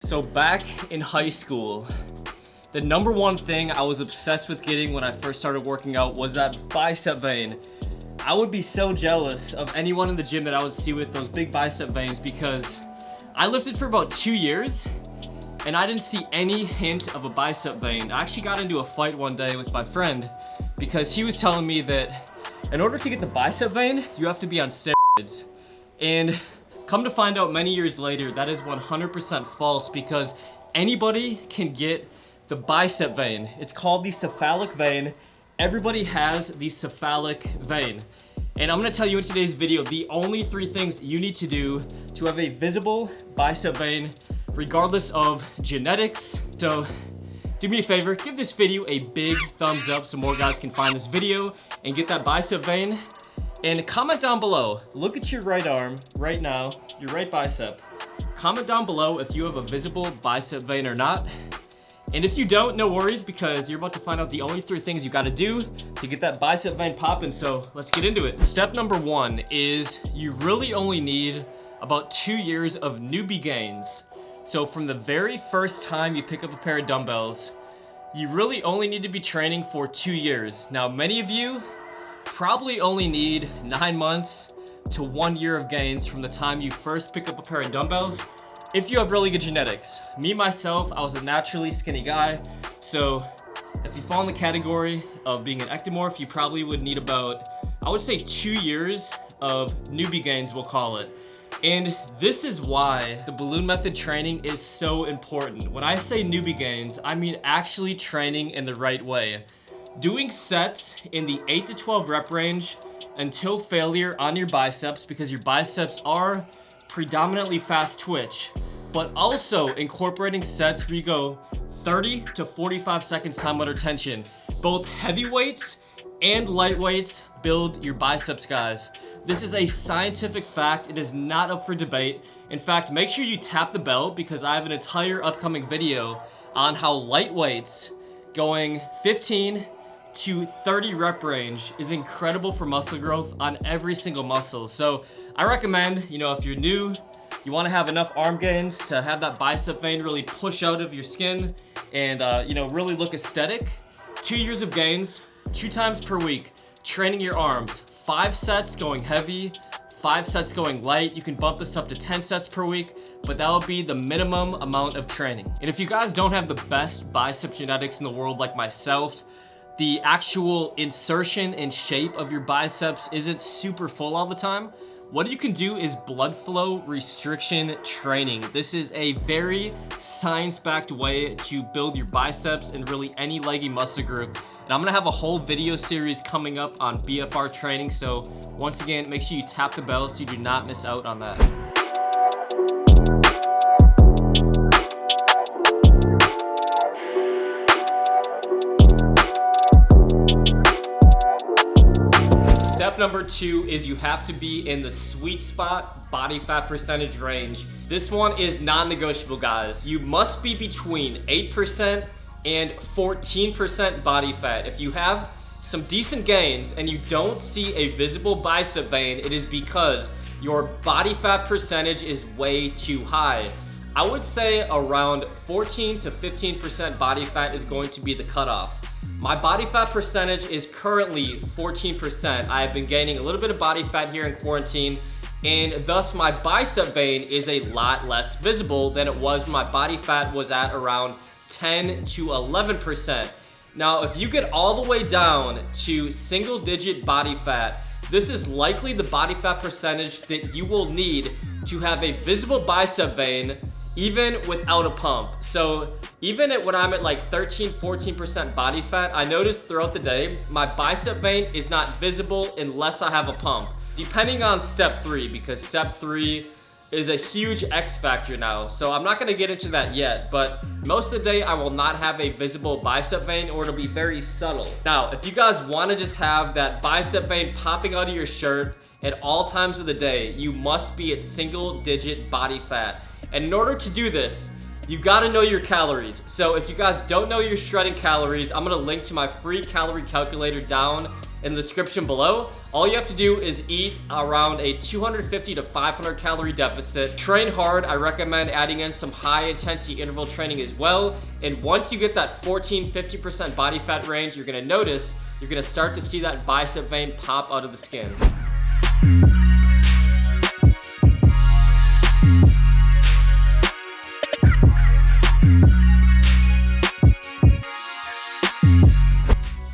So back in high school, the number one thing I was obsessed with getting when I first started working out was that bicep vein. I would be so jealous of anyone in the gym that I would see with those big bicep veins because I lifted for about 2 years and I didn't see any hint of a bicep vein. I actually got into a fight one day with my friend because he was telling me that in order to get the bicep vein, you have to be on steroids. And come to find out many years later, that is 100% false because anybody can get the bicep vein. It's called the cephalic vein. Everybody has the cephalic vein. And I'm gonna tell you in today's video the only 3 things you need to do to have a visible bicep vein, regardless of genetics. So do me a favor, give this video a big thumbs up so more guys can find this video and get that bicep vein. And comment down below, look at your right arm right now, your right bicep. Comment down below if you have a visible bicep vein or not. And if you don't, no worries because you're about to find out the only 3 things you gotta do to get that bicep vein popping, so let's get into it. Step number 1 is you really only need about 2 years of newbie gains. So from the very first time you pick up a pair of dumbbells, you really only need to be training for 2 years. Now, many of you probably only need 9 months to 1 year of gains from the time you first pick up a pair of dumbbells if you have really good genetics. Me, myself, I was a naturally skinny guy, so if you fall in the category of being an ectomorph, you probably would need about, I would say 2 years of newbie gains, we'll call it. And this is why the balloon method training is so important. When I say newbie gains, I mean actually training in the right way. Doing sets in the 8 to 12 rep range until failure on your biceps, because your biceps are predominantly fast twitch, but also incorporating sets where you go 30 to 45 seconds time under tension. Both heavy weights and light weights build your biceps, guys. This is a scientific fact. It is not up for debate. In fact, make sure you tap the bell because I have an entire upcoming video on how light weights going 15 to 30 rep range is incredible for muscle growth on every single muscle. So I recommend, if you're new, you want to have enough arm gains to have that bicep vein really push out of your skin and, really look aesthetic. 2 years of gains, 2 times per week, training your arms, 5 sets going heavy, 5 sets going light. You can bump this up to 10 sets per week, but that will be the minimum amount of training. And if you guys don't have the best bicep genetics in the world like myself, the actual insertion and shape of your biceps isn't super full all the time, what you can do is blood flow restriction training. This is a very science-backed way to build your biceps and really any leggy muscle group. And I'm gonna have a whole video series coming up on BFR training. So once again, make sure you tap the bell so you do not miss out on that. Step number 2 is you have to be in the sweet spot body fat percentage range. This one is non-negotiable, guys. You must be between 8% and 14% body fat. If you have some decent gains and you don't see a visible bicep vein, it is because your body fat percentage is way too high. I would say around 14 to 15% body fat is going to be the cutoff. My body fat percentage is currently 14%. I have been gaining a little bit of body fat here in quarantine, and thus my bicep vein is a lot less visible than it was when my body fat was at around 10 to 11%. Now, if you get all the way down to single digit body fat, this is likely the body fat percentage that you will need to have a visible bicep vein even without a pump. So even when I'm at like 13, 14% body fat, I noticed throughout the day, my bicep vein is not visible unless I have a pump. Depending on step 3, because step 3 is a huge X factor now. So I'm not gonna get into that yet, but most of the day I will not have a visible bicep vein or it'll be very subtle. Now, if you guys wanna just have that bicep vein popping out of your shirt at all times of the day, you must be at single digit body fat. And in order to do this, you gotta know your calories. So if you guys don't know your shredding calories, I'm gonna link to my free calorie calculator down in the description below. All you have to do is eat around a 250 to 500 calorie deficit. Train hard. I recommend adding in some high intensity interval training as well. And once you get that 14-50% body fat range, you're gonna notice you're gonna start to see that bicep vein pop out of the skin.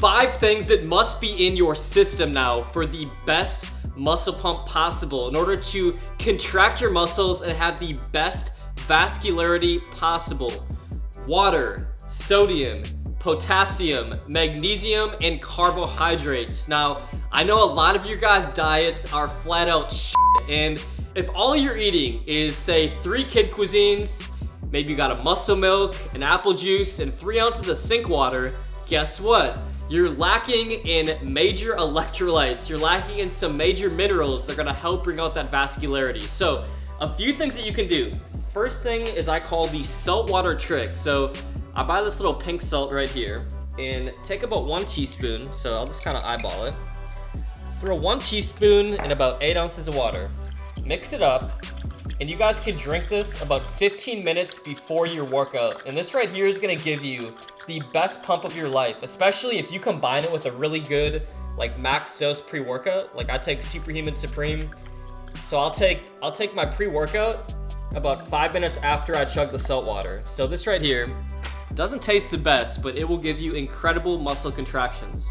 Five things that must be in your system now for the best muscle pump possible in order to contract your muscles and have the best vascularity possible. Water, sodium, potassium, magnesium, and carbohydrates. Now, I know a lot of your guys' diets are flat out shit, and if all you're eating is, say, 3 kid cuisines, maybe you got a muscle milk, an apple juice, and 3 ounces of sink water, guess what? You're lacking in major electrolytes. You're lacking in some major minerals that are gonna help bring out that vascularity. So, a few things that you can do. First thing is I call the saltwater trick. So, I buy this little pink salt right here and take about 1 teaspoon. So, I'll just kind of eyeball it. Throw 1 teaspoon in about 8 ounces of water. Mix it up. And you guys can drink this about 15 minutes before your workout. And this right here is gonna give you the best pump of your life, especially if you combine it with a really good, like, max dose pre-workout. Like, I take Superhuman Supreme. So I'll take my pre-workout about 5 minutes after I chug the salt water. So this right here doesn't taste the best, but it will give you incredible muscle contractions.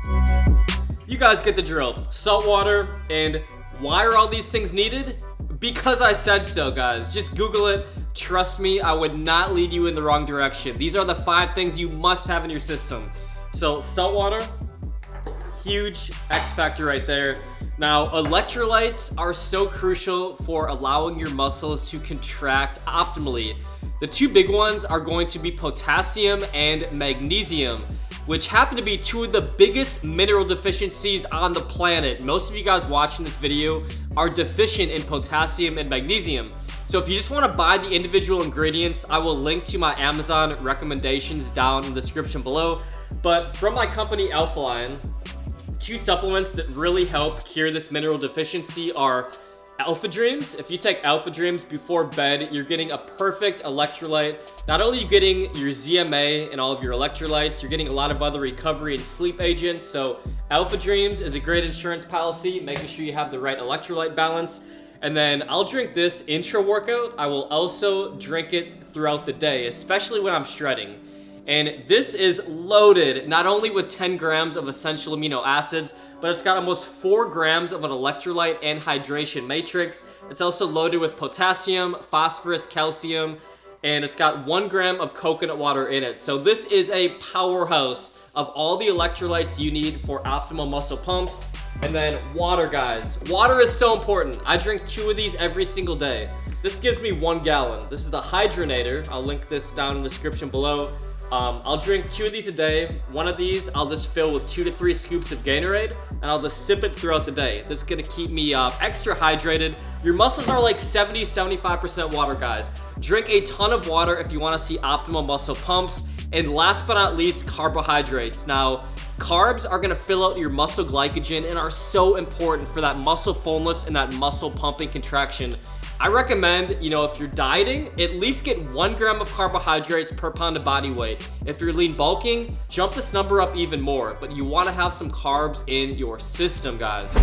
You guys get the drill. Salt water, and why are all these things needed? Because I said so, guys. Just Google it. Trust me, I would not lead you in the wrong direction. These are the 5 things you must have in your system. So, salt water, huge X factor right there. Now, electrolytes are so crucial for allowing your muscles to contract optimally. The 2 big ones are going to be potassium and magnesium, which happen to be 2 of the biggest mineral deficiencies on the planet. Most of you guys watching this video are deficient in potassium and magnesium. So if you just want to buy the individual ingredients, I will link to my Amazon recommendations down in the description below. But from my company Alphaline, 2 supplements that really help cure this mineral deficiency are Alpha Dreams. If you take Alpha Dreams before bed, you're getting a perfect electrolyte. Not only are you getting your ZMA and all of your electrolytes, you're getting a lot of other recovery and sleep agents. So Alpha Dreams is a great insurance policy, making sure you have the right electrolyte balance. And then I'll drink this intra-workout. I will also drink it throughout the day, especially when I'm shredding. And this is loaded not only with 10 grams of essential amino acids, but it's got almost 4 grams of an electrolyte and hydration matrix. It's also loaded with potassium, phosphorus, calcium, and it's got 1 gram of coconut water in it. So this is a powerhouse of all the electrolytes you need for optimal muscle pumps. And then water, guys. Water is so important. I drink 2 of these every single day. This gives me 1 gallon. This is the Hydronator. I'll link this down in the description below. I'll drink 2 of these a day. 1 of these I'll just fill with 2 to 3 scoops of Gatorade, and I'll just sip it throughout the day. This is gonna keep me extra hydrated. Your muscles are like 70-75% water, guys. Drink a ton of water if you wanna see optimal muscle pumps. And last but not least, carbohydrates. Now, carbs are gonna fill out your muscle glycogen and are so important for that muscle fullness and that muscle pumping contraction. I recommend, if you're dieting, at least get 1 gram of carbohydrates per pound of body weight. If you're lean bulking, jump this number up even more, but you wanna have some carbs in your system, guys.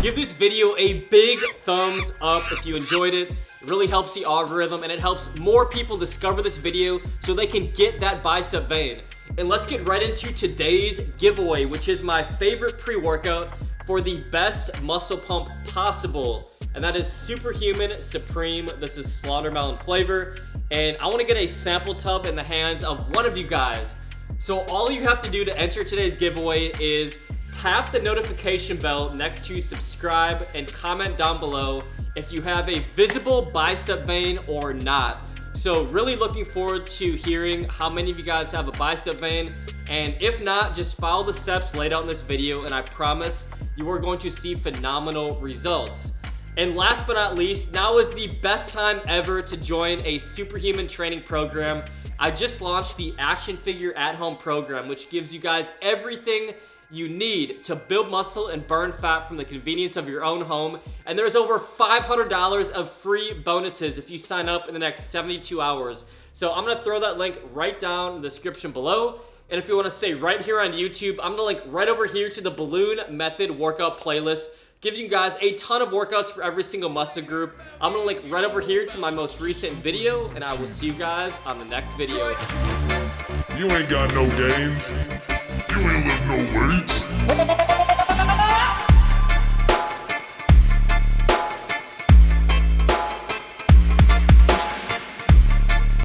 Give this video a big thumbs up if you enjoyed it. It really helps the algorithm and it helps more people discover this video so they can get that bicep vein. And let's get right into today's giveaway, which is my favorite pre-workout for the best muscle pump possible. And that is Superhuman Supreme. This is Slaughtermelon flavor. And I want to get a sample tub in the hands of one of you guys. So all you have to do to enter today's giveaway is tap the notification bell next to subscribe and comment down below if you have a visible bicep vein or not. So really looking forward to hearing how many of you guys have a bicep vein. And if not, just follow the steps laid out in this video and I promise you are going to see phenomenal results. And last but not least, now is the best time ever to join a superhuman training program. I just launched the Action Figure at Home program, which gives you guys everything you need to build muscle and burn fat from the convenience of your own home. And there's over $500 of free bonuses if you sign up in the next 72 hours. So I'm gonna throw that link right down in the description below. And if you wanna stay right here on YouTube, I'm gonna link right over here to the Balloon Method workout playlist, giving you guys a ton of workouts for every single muscle group. I'm gonna link right over here to my most recent video, and I will see you guys on the next video. You ain't got no games.